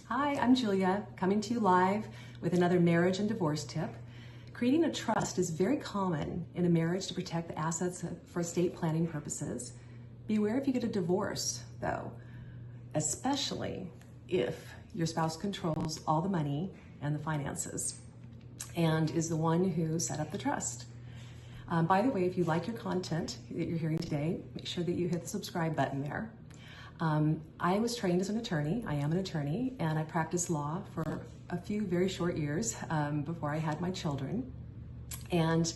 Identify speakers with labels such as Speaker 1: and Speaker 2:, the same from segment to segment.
Speaker 1: Hi, I'm Julia, coming to you live with another marriage and divorce tip. Creating a trust is very common in a marriage to protect the assets for estate planning purposes. Beware if you get a divorce, though, especially if your spouse controls all the money and the finances and is the one who set up the trust. By the way, if you like your content that you're hearing today, make sure that you hit the subscribe button there. I was trained as an attorney. I am an attorney, and I practiced law for a few very short years before I had my children. And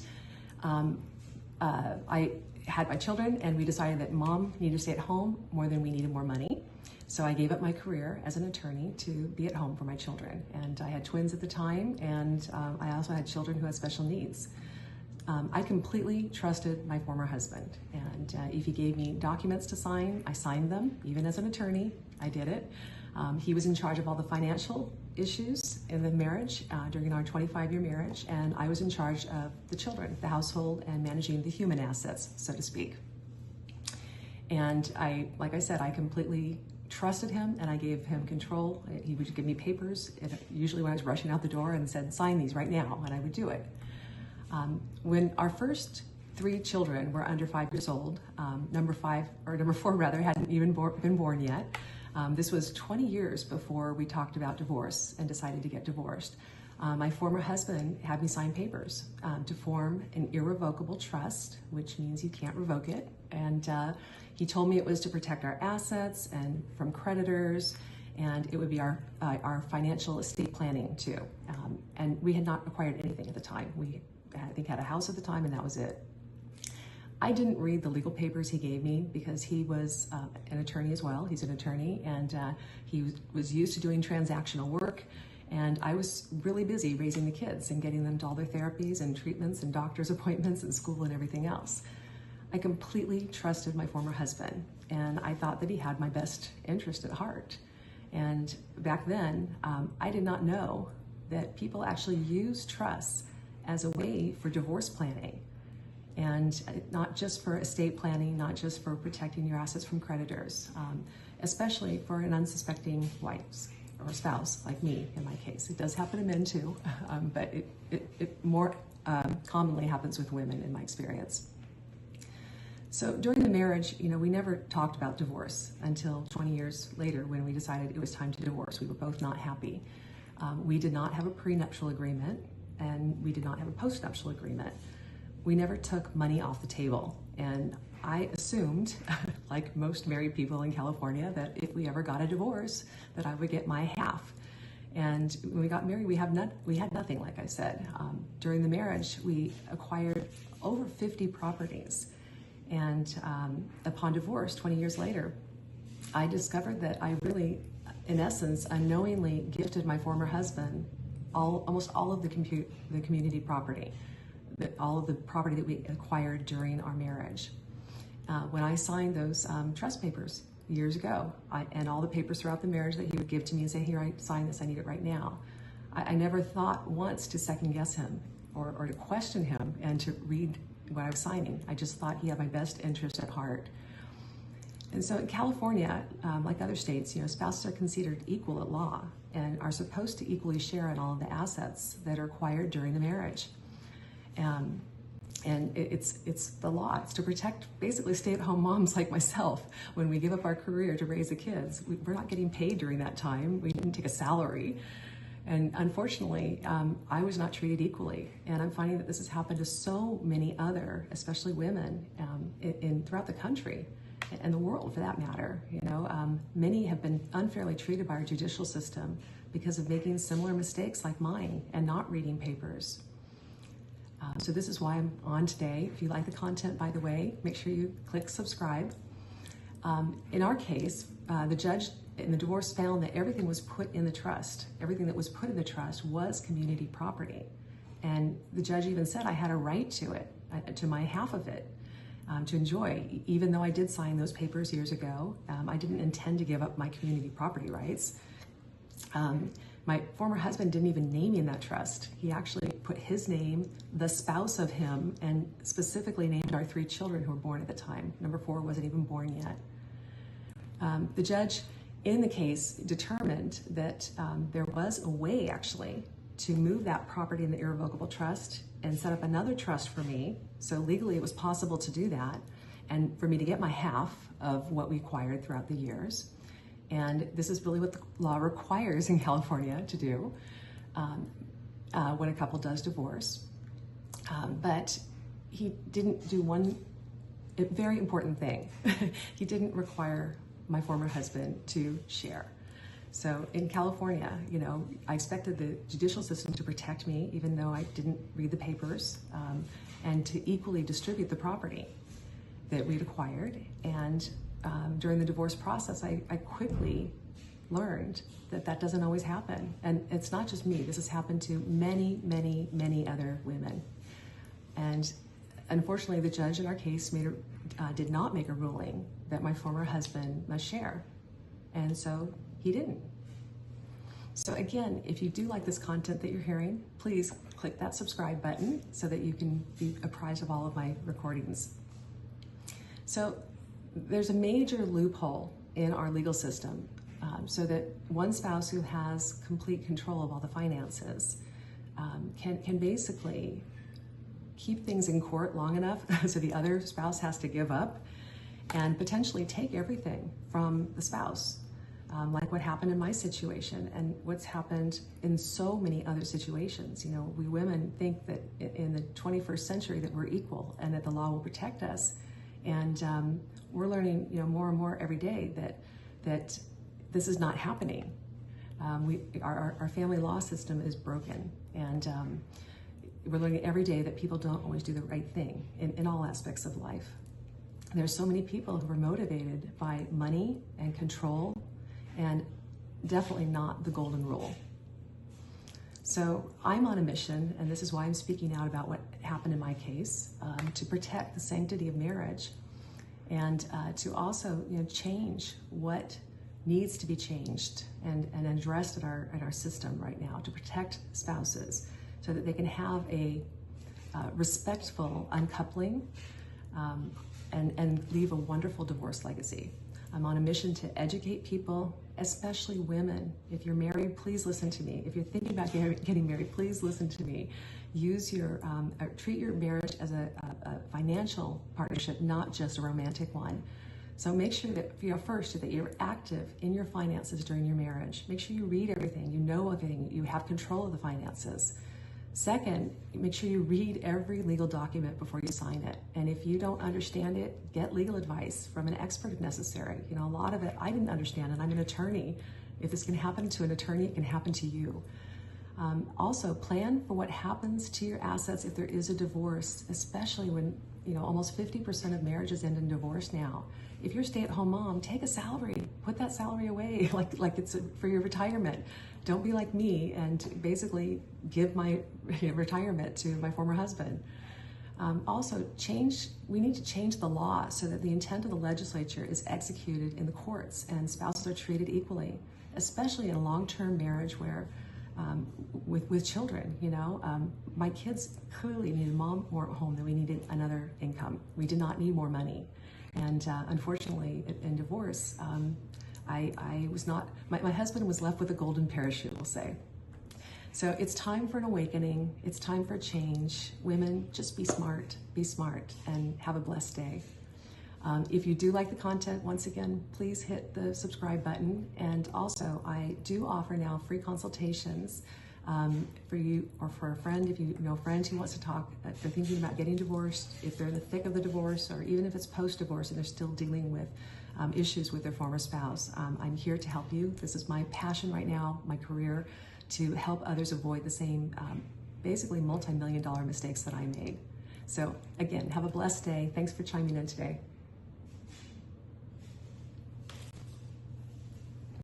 Speaker 1: I had my children, and we decided that mom needed to stay at home more than we needed more money. So I gave up my career as an attorney to be at home for my children. And I had twins at the time, and I also had children who had special needs. I completely trusted my former husband, and if he gave me documents to sign, I signed them. Even as an attorney, I did it. He was in charge of all the financial issues in the marriage during our 25-year marriage, and I was in charge of the children, the household, and managing the human assets, so to speak. And like I said, I completely trusted him, and I gave him control. He would give me papers, usually when I was rushing out the door, and said, "Sign these right now," and I would do it. When our first 3 children were under 5 years old, number 4 rather, hadn't even been born yet. This was 20 years before we talked about divorce and decided to get divorced. My former husband had me sign papers to form an irrevocable trust, which means you can't revoke it. And he told me it was to protect our assets and from creditors, and it would be our financial estate planning too. And we had not acquired anything at the time. We I think had a house at the time, and that was it. I didn't read the legal papers he gave me because he was an attorney as well. He's an attorney, and he was used to doing transactional work, and I was really busy raising the kids and getting them to all their therapies and treatments and doctor's appointments and school and everything else. I completely trusted my former husband, and I thought that he had my best interest at heart. And back then, I did not know that people actually use trusts as a way for divorce planning, and not just for estate planning, not just for protecting your assets from creditors, especially for an unsuspecting wife or spouse like me in my case. It does happen to men too, but it more commonly happens with women in my experience. So during the marriage, we never talked about divorce until 20 years later when we decided it was time to divorce. We were both not happy. We did not have a prenuptial agreement, and we did not have a postnuptial agreement. We never took money off the table, and I assumed, like most married people in California, that if we ever got a divorce, that I would get my half. And when we got married, we had nothing, like I said. During the marriage, we acquired over 50 properties, and upon divorce, 20 years later, I discovered that I really, in essence, unknowingly gifted my former husband almost all of the community property, all of the property that we acquired during our marriage. When I signed those trust papers years ago, and all the papers throughout the marriage that he would give to me and say, "Here, I signed this, I need it right now." I never thought once to second guess him or to question him and to read what I was signing. I just thought he had my best interest at heart. And so in California, like other states, spouses are considered equal at law and are supposed to equally share in all of the assets that are acquired during the marriage. And it's the law. It's to protect basically stay-at-home moms like myself. When we give up our career to raise the kids, we're not getting paid during that time. We didn't take a salary. And unfortunately, I was not treated equally. And I'm finding that this has happened to so many other, especially women, throughout the country and the world, for that matter. Many have been unfairly treated by our judicial system because of making similar mistakes like mine and not reading papers. So this is why I'm on today. If you like the content, by the way, make sure you click subscribe. In our case, the judge in the divorce found that everything was put in the trust. Everything that was put in the trust was community property. And the judge even said I had a right to it, to my half of it. To enjoy, even though I did sign those papers years ago. I didn't intend to give up my community property rights. My former husband didn't even name me in that trust. He actually put his name, the spouse of him, and specifically named our 3 children who were born at the time. Number 4 wasn't even born yet. The judge in the case, determined that there was a way actually to move that property in the irrevocable trust and set up another trust for me. So legally it was possible to do that and for me to get my half of what we acquired throughout the years. And this is really what the law requires in California to do when a couple does divorce. But he didn't do one very important thing. He didn't require my former husband to share. So in California, you know, I expected the judicial system to protect me, even though I didn't read the papers, and to equally distribute the property that we'd acquired. And during the divorce process, I quickly learned that that doesn't always happen. And it's not just me. This has happened to many, many, many other women. And unfortunately, the judge in our case did not make a ruling that my former husband must share. And so he didn't. So again, if you do like this content that you're hearing, please click that subscribe button so that you can be apprised of all of my recordings. So there's a major loophole in our legal system so that one spouse who has complete control of all the finances can basically keep things in court long enough so the other spouse has to give up and potentially take everything from the spouse, like what happened in my situation and what's happened in so many other situations. You know, we women think that in the 21st century that we're equal and that the law will protect us. And we're learning, you know, more and more every day that this is not happening. Our family law system is broken, and we're learning every day that people don't always do the right thing in all aspects of life. There's so many people who are motivated by money and control, and definitely not the golden rule. So I'm on a mission, and this is why I'm speaking out about what happened in my case, to protect the sanctity of marriage, and to also, you know, change what needs to be changed and addressed in our system right now to protect spouses so that they can have a respectful uncoupling and leave a wonderful divorce legacy. I'm on a mission to educate people, especially women. If you're married, please listen to me. If you're thinking about getting married, please listen to me. Use treat your marriage as a financial partnership, not just a romantic one. So make sure that, you know, first, that you're active in your finances during your marriage. Make sure you read everything, you know everything, you have control of the finances. Second, make sure you read every legal document before you sign it. And if you don't understand it, get legal advice from an expert if necessary. You know, a lot of it I didn't understand, and I'm an attorney. If this can happen to an attorney, it can happen to you. Also, plan for what happens to your assets if there is a divorce, especially when, you know, almost 50% of marriages end in divorce now. If you're a stay-at-home mom, take a salary, put that salary away like it's for your retirement. Don't be like me and basically give my retirement to my former husband. Also, we need to change the law so that the intent of the legislature is executed in the courts and spouses are treated equally, especially in a long-term marriage where with children, you know, my kids clearly needed mom more at home than we needed another income. We did not need more money. And unfortunately, in divorce, I was not, my husband was left with a golden parachute, we'll say. So it's time for an awakening. It's time for change. Women, just be smart, and have a blessed day. If you do like the content, once again, please hit the subscribe button. And also, I do offer now free consultations for you or for a friend, if you know a friend who wants to talk, if they're thinking about getting divorced, if they're in the thick of the divorce, or even if it's post-divorce and they're still dealing with issues with their former spouse. I'm here to help you. This is my passion right now, my career, to help others avoid the same, basically multi-million-dollar mistakes that I made. So again, have a blessed day. Thanks for chiming in today.